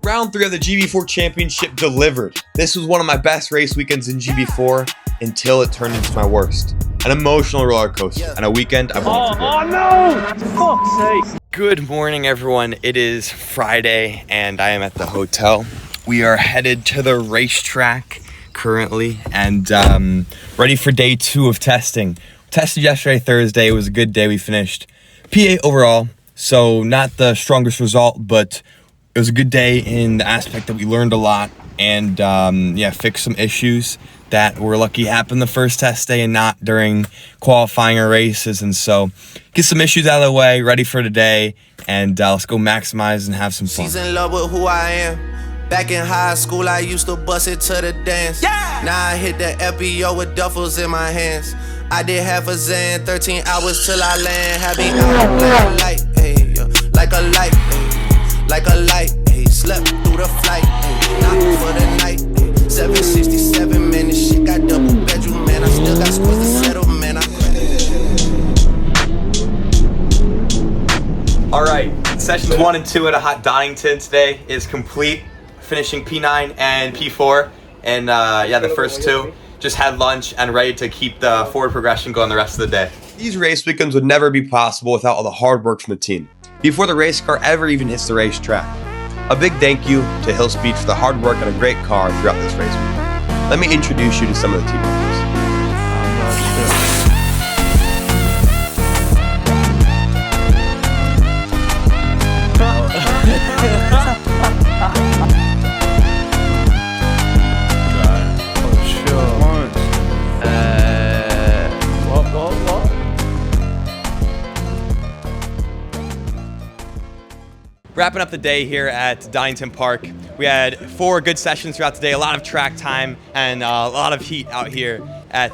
Round 3 of the GB4 Championship delivered. This was one of my best race weekends in GB4 until it turned into my worst. An emotional roller coaster and a weekend I won't forget. Oh no! For fuck's sake! Good morning, everyone. It is Friday and I am at the hotel. We are headed to the racetrack currently and ready for day 2 of testing. Tested yesterday, Thursday. It was a good day. We finished P8 overall, so not the strongest result, but it was a good day in the aspect that we learned a lot and fixed some issues that we're lucky happened the first test day and not during qualifying or races. And so get some issues out of the way, ready for today, and let's go maximize and have some fun. She's in love with who I am. Back in high school, I used to bust it to the dance. Yeah. Now I hit the FBO with duffels in my hands. I did half a Zan, 13 hours till I land. Had me out like a light, ayy, like a light, ayy, like a light, ayy. Slept through the flight, ayy, not for the night, ayy. 767, man, this shit got double bedroom, man. I still got scores to settle, man. All right, sessions 1 and 2 at a hot Donington today is complete. Finishing P9 and P4, and the first 2. Just had lunch and ready to keep the forward progression going the rest of the day. These race weekends would never be possible without all the hard work from the team, before the race car ever even hits the racetrack. A big thank you to Hill Speed for the hard work and a great car throughout this race weekend. Let me introduce you to some of the team members. Wrapping up the day here at Donington Park. We had 4 good sessions throughout the day, a lot of track time and a lot of heat out here at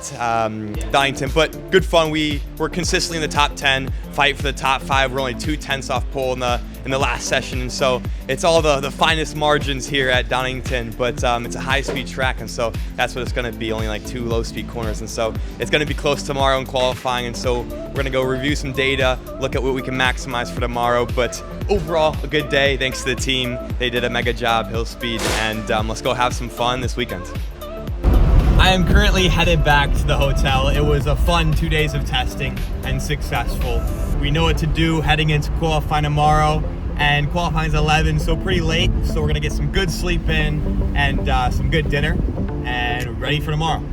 Donington, but good fun. We were consistently in the top 10, fight for the top 5. We're only 2 tenths off pole in the last session, and so it's all the finest margins here at Donington, but it's a high-speed track, and so that's what it's going to be, only like 2 low-speed corners, and so it's going to be close tomorrow in qualifying, and so we're going to go review some data, look at what we can maximize for tomorrow, but overall, a good day. Thanks to the team. They did a mega job, Hill Speed, and let's go have some fun this weekend. I am currently headed back to the hotel. It was a fun 2 days of testing and successful. We know what to do heading into qualifying tomorrow, and qualifying is 11, so pretty late. So we're gonna get some good sleep in and some good dinner, and ready for tomorrow.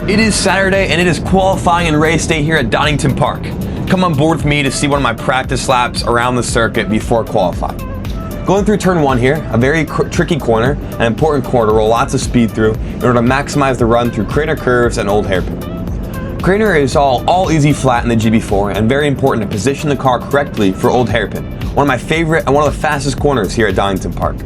It is Saturday and it is qualifying and race day here at Donington Park. Come on board with me to see one of my practice laps around the circuit before qualifying. Going through turn 1 here, a very tricky corner, an important corner to roll lots of speed through in order to maximize the run through Craner curves and Old Hairpin. Craner is all easy flat in the GB4 and very important to position the car correctly for Old Hairpin, one of my favorite and one of the fastest corners here at Donington Park.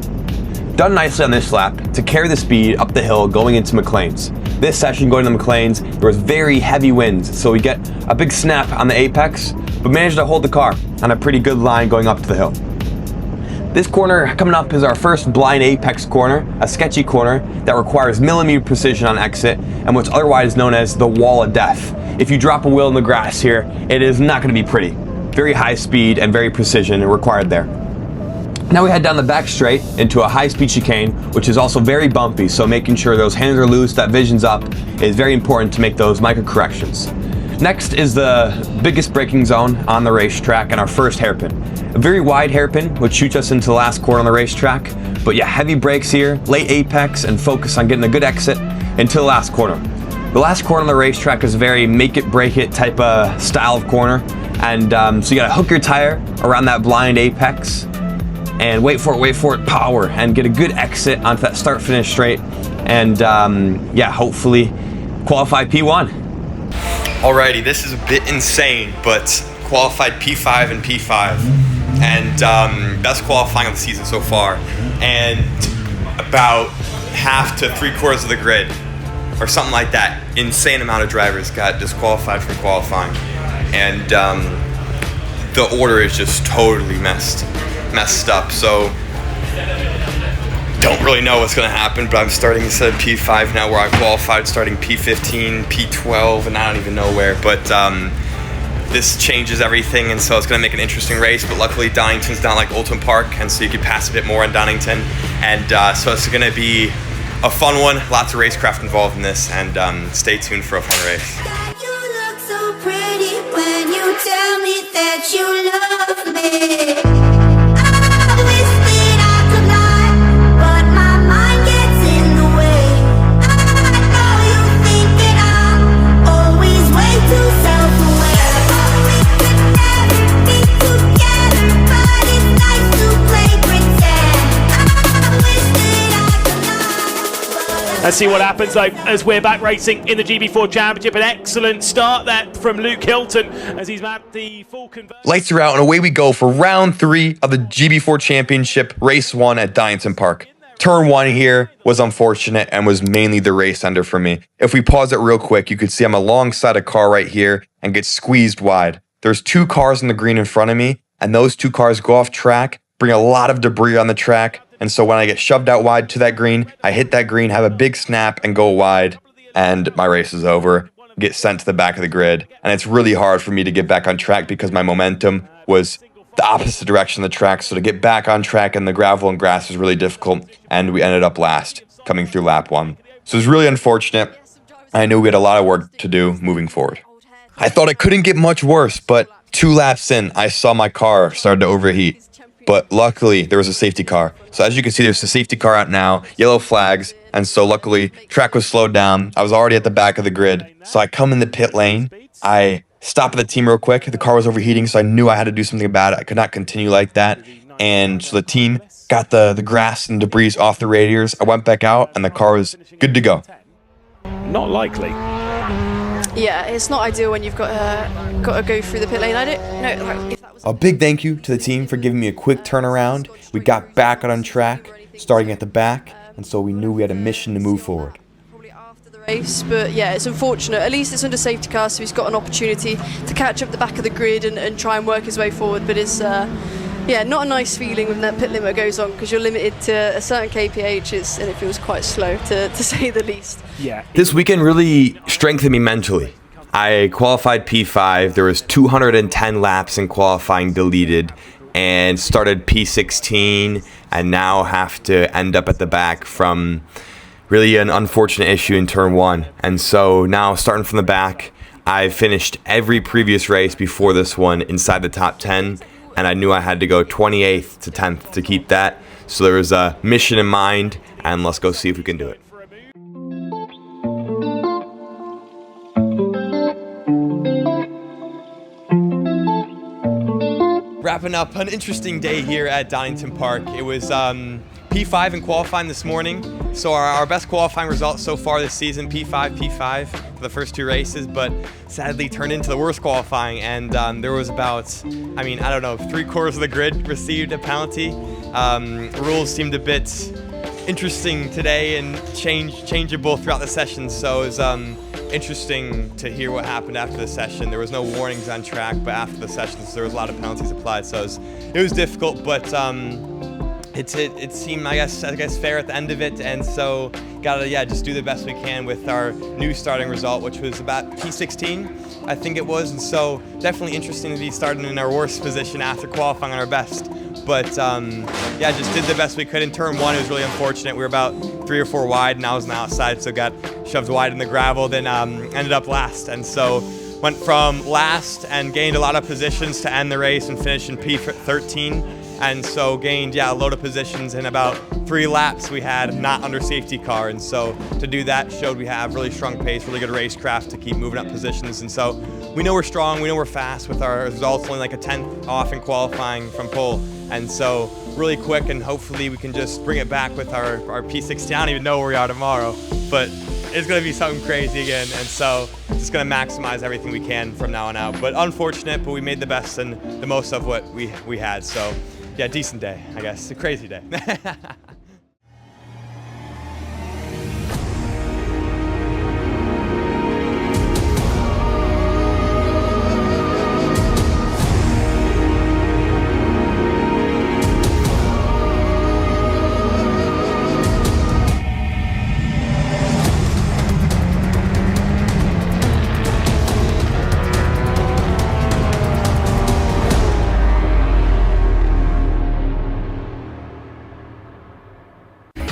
Done nicely on this lap to carry the speed up the hill going into McLean's. This session going to McLean's, there was very heavy winds, so we get a big snap on the apex, but managed to hold the car on a pretty good line going up to the hill. This corner coming up is our first blind apex corner, a sketchy corner that requires millimeter precision on exit and what's otherwise known as the wall of death. If you drop a wheel in the grass here, it is not going to be pretty. Very high speed and very precision required there. Now we head down the back straight into a high-speed chicane, which is also very bumpy, so making sure those hands are loose, that vision's up, is very important to make those micro corrections. Next is the biggest braking zone on the racetrack and our first hairpin. A very wide hairpin, which shoots us into the last corner on the racetrack, but yeah, heavy brakes here, late apex, and focus on getting a good exit into the last corner. The last corner on the racetrack is a very make it, break it type of style of corner, and so you gotta hook your tire around that blind apex, and wait for it, power, and get a good exit onto that start-finish straight, and hopefully qualify P1. Alrighty, this is a bit insane, but qualified P5 and P5, and best qualifying of the season so far, and about half to 3/4 of the grid, or something like that. Insane amount of drivers got disqualified from qualifying, and the order is just totally messed up. So don't really know what's going to happen, but I'm starting instead of P5 now where I qualified, starting P15, P12, and I don't even know where. But this changes everything, and so it's going to make an interesting race. But luckily, Donington's not like Donington Park, and so you can pass a bit more on Donington. And so it's going to be a fun one. Lots of racecraft involved in this, and stay tuned for a fun race. You look so pretty when you tell me that you love me. I wish that I could lie, but my mind gets in the way. I know you think that I'm always way too self-aware. We could never be together, but it's nice to play pretend. I wish that I could lie. Let's see what happens though as we're back racing in the GB4 Championship. An excellent start there from Luke Hilton as he's mapped the full conversion. Lights are out and away we go for round 3 of the GB4 Championship, race 1 at Donington Park. Turn 1 here was unfortunate and was mainly the race ender for me. If we pause it real quick, you could see I'm alongside a car right here and get squeezed wide. There's 2 cars in the green in front of me, and those 2 cars go off track, bring a lot of debris on the track, and so when I get shoved out wide to that green, I hit that green, have a big snap, and go wide, and my race is over. Get sent to the back of the grid, and it's really hard for me to get back on track because my momentum was the opposite direction of the track, so to get back on track in the gravel and grass was really difficult, and we ended up last, coming through lap 1. So it was really unfortunate. I knew we had a lot of work to do moving forward. I thought it couldn't get much worse, but 2 laps in, I saw my car started to overheat. But luckily, there was a safety car. So as you can see, there's a safety car out now, yellow flags, and so luckily, track was slowed down. I was already at the back of the grid, so I come in the pit lane. I stop at the team real quick. The car was overheating, so I knew I had to do something about it. I could not continue like that. And so the team got the grass and debris off the radiators. I went back out, and the car was good to go. Not likely. Yeah, it's not ideal when you've got to go through the pit lane. I don't know. Like, if that was A big thank you to the team for giving me a quick turnaround. We got back on track, starting at the back, and so we knew we had a mission to move forward. probably after the race, but yeah, it's unfortunate. At least it's under safety car, so he's got an opportunity to catch up the back of the grid and try and work his way forward. But it's yeah, not a nice feeling when that pit limit goes on because you're limited to a certain kph, and it feels quite slow to say the least. Yeah. This weekend really strengthened me mentally. I qualified P5. There was 210 laps in qualifying deleted, and started P16, and now have to end up at the back from really an unfortunate issue in turn 1. And so now starting from the back, I finished every previous race before this one inside the top 10, and I knew I had to go 28th to 10th to keep that. So there was a mission in mind, and let's go see if we can do it. Wrapping up an interesting day here at Donington Park. It was P5 in qualifying this morning. So our best qualifying result so far this season, P5 for the first 2 races, but sadly turned into the worst qualifying. And there was about, I don't know, 3/4 of the grid received a penalty. Rules seemed a bit interesting today and changeable throughout the session. So it was interesting to hear what happened after the session. There was no warnings on track, but after the sessions there was a lot of penalties applied. So it was difficult, but it seemed I guess fair at the end of it, and so gotta just do the best we can with our new starting result, which was about P16, I think it was. And so definitely interesting to be starting in our worst position after qualifying on our best. But just did the best we could. In turn 1, it was really unfortunate. We were about 3 or 4 wide, and I was on the outside, so got shoved wide in the gravel. Then ended up last, and so went from last and gained a lot of positions to end the race and finish in P13. And so gained a load of positions in about 3 laps we had not under safety car. And so to do that showed we have really strong pace, really good racecraft to keep moving up positions. And so we know we're strong, we know we're fast with our results only like a 10th off in qualifying from pole. And so really quick, and hopefully we can just bring it back with our P16. I don't even know where we are tomorrow, but it's gonna be something crazy again. And so just gonna maximize everything we can from now on out. But unfortunate, but we made the best and the most of what we had. So yeah, decent day, I guess. A crazy day.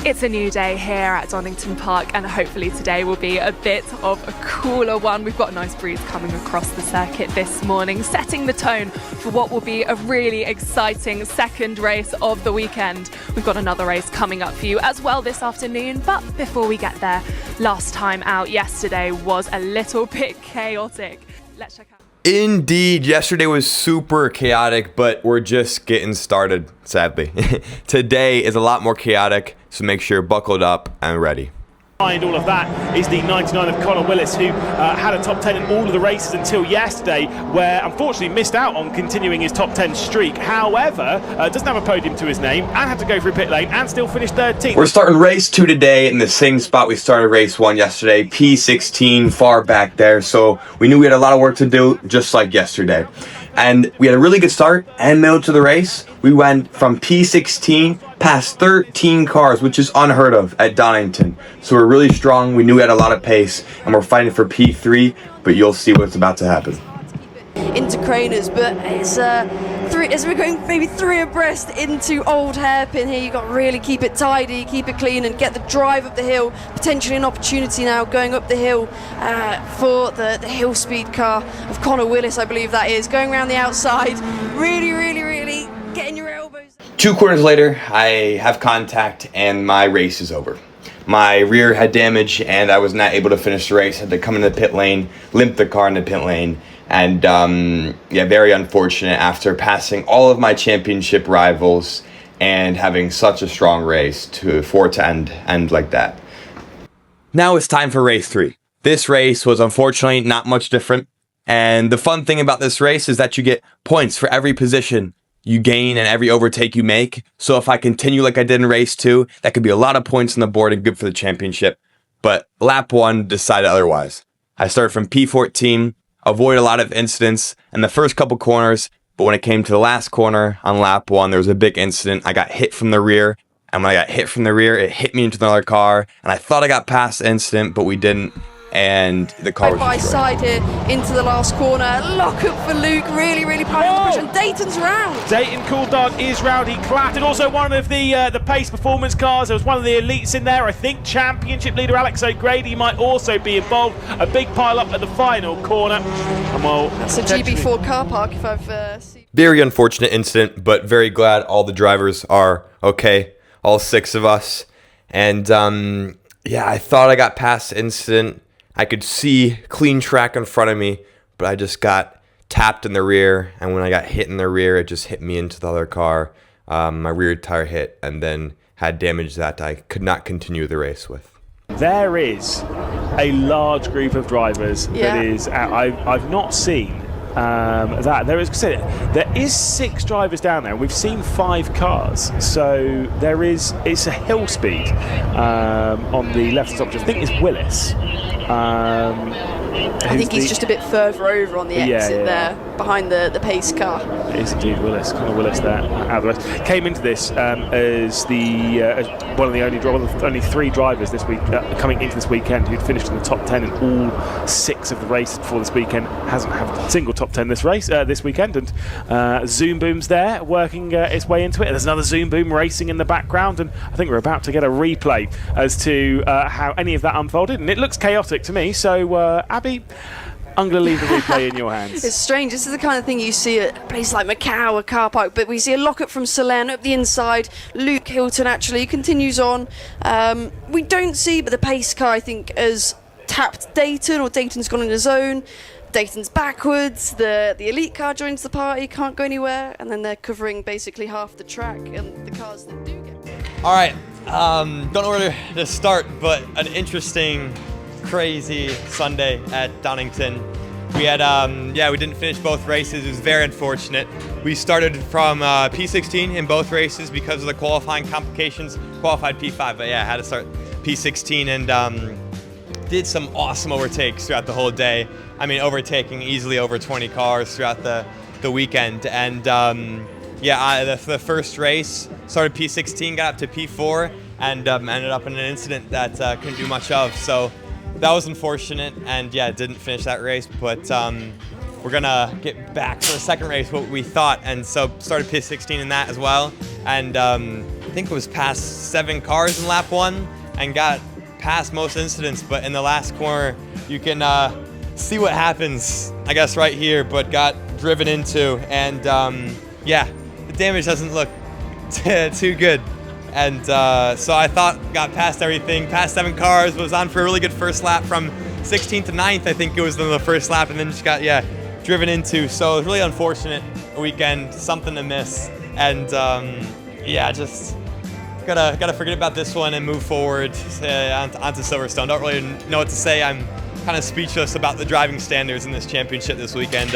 It's a new day here at Donington Park, and hopefully today will be a bit of a cooler one. We've got a nice breeze coming across the circuit this morning, setting the tone for what will be a really exciting second race of the weekend. We've got another race coming up for you as well this afternoon, but before we get there, last time out yesterday was a little bit chaotic. Let's check out. Indeed, yesterday was super chaotic, but we're just getting started, sadly. Today is a lot more chaotic, so make sure you're buckled up and ready. Behind all of that is the 99 of Connor Willis, who had a top 10 in all of the races until yesterday, where unfortunately missed out on continuing his top 10 streak. However, doesn't have a podium to his name and had to go through pit lane and still finished 13th. We're starting race 2 today in the same spot we started race 1 yesterday, P16, far back there. So we knew we had a lot of work to do, just like yesterday. And we had a really good start and middle to the race. We went from P16 past 13 cars, which is unheard of at Donington. So we're really strong. We knew we had a lot of pace, and we're fighting for P3, but you'll see what's about to happen. Into Craners, but it's three, as we're going maybe 3 abreast into Old Hairpin here. You've got to really keep it tidy, keep it clean, and get the drive up the hill. Potentially an opportunity now going up the hill for the hill speed car of Connor Willis, I believe that is, going around the outside. Really getting your elbows. 2 corners later, I have contact and my race is over. My rear had damage and I was not able to finish the race. Had to come into the pit lane, limp the car in the pit lane. And yeah, very unfortunate after passing all of my championship rivals and having such a strong race for it to end like that. Now it's time for race 3. This race was unfortunately not much different. And the fun thing about this race is that you get points for every position you gain and every overtake you make. So if I continue like I did in race 2, that could be a lot of points on the board and good for the championship. But lap 1 decided otherwise. I started from P14, avoid a lot of incidents in the first couple corners, but when it came to the last corner on lap 1, there was a big incident. I got hit from the rear, and when I got hit from the rear, it hit me into another car, and I thought I got past the incident, but we didn't. And the car was by side here into the last corner. Lock up for Luke, really piling the push, and Dayton's round. Dayton Cool Dog is round. He clattered also one of the pace performance cars. There was one of the elites in there. I think championship leader Alex O'Grady might also be involved. A big pile up at the final corner. And well, that's a GB4 car park if I've seen. Very unfortunate incident, but very glad all the drivers are okay. All 6 of us. And yeah, I thought I got past the incident. I could see clean track in front of me, but I just got tapped in the rear, and when I got hit in the rear, it just hit me into the other car. My rear tire hit, and then had damage that I could not continue the race with. There is a large group of drivers that is out. I've not seen that. There is 6 drivers down there, and we've seen 5 cars. So it's a hill speed on the left side, which I think is Willis. I think he's just a bit further over on the exit there, behind the pace car. It is indeed Willis, Connor Willis there. Out of the race. Came into this as one of the only 3 drivers this week coming into this weekend who'd finished in the top 10 in all 6 of the races before this weekend. Hasn't had a single top 10 this weekend, and Zoom Boom's there working its way into it. There's another Zoom Boom racing in the background, and I think we're about to get a replay as to how any of that unfolded, and it looks chaotic to me. So Abby, I'm going to leave the replay in your hands. It's strange. This is the kind of thing you see at a place like Macau, a car park, but we see a lockup from Solène up the inside. Luke Hilton actually continues on. We don't see, but the pace car, I think, has tapped Dayton, or Dayton's gone in his own. Dayton's backwards, the elite car joins the party, can't go anywhere, and then they're covering basically half the track, and the cars that do get... All right, don't know where to start, but an interesting, crazy Sunday at Donington. We had, we didn't finish both races. It was very unfortunate. We started from P16 in both races because of the qualifying complications. Qualified P5, but yeah, I had to start P16 and did some awesome overtakes throughout the whole day. I mean, overtaking easily over 20 cars throughout the weekend. And the first race started P16, got up to P4, and ended up in an incident that couldn't do much of. So that was unfortunate, and yeah, didn't finish that race, but we're gonna get back for the second race, what we thought, and so started P16 in that as well. And I think it was past 7 cars in lap 1 and got past most incidents, but in the last corner, you can see what happens, I guess, right here, but got driven into, and yeah, the damage doesn't look too good. And so I thought got past everything, past 7 cars, was on for a really good first lap from 16th to 9th, I think it was the first lap, and then just got, driven into. So it was really unfortunate weekend, something to miss. And yeah, just gotta forget about this one and move forward onto Silverstone. Don't really know what to say. I'm kind of speechless about the driving standards in this championship this weekend.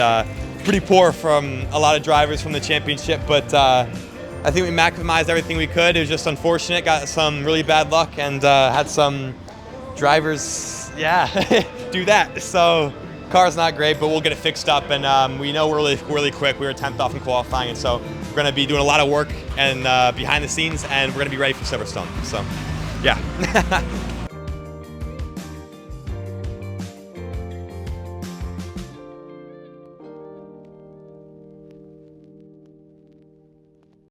Pretty poor from a lot of drivers from the championship, but I think we maximized everything we could. It was just unfortunate. Got some really bad luck and had some drivers, do that. So car's not great, but we'll get it fixed up. And we know we're really quick. We were 10th off in qualifying, and so we're going to be doing a lot of work and behind the scenes, and we're going to be ready for Silverstone. So, yeah.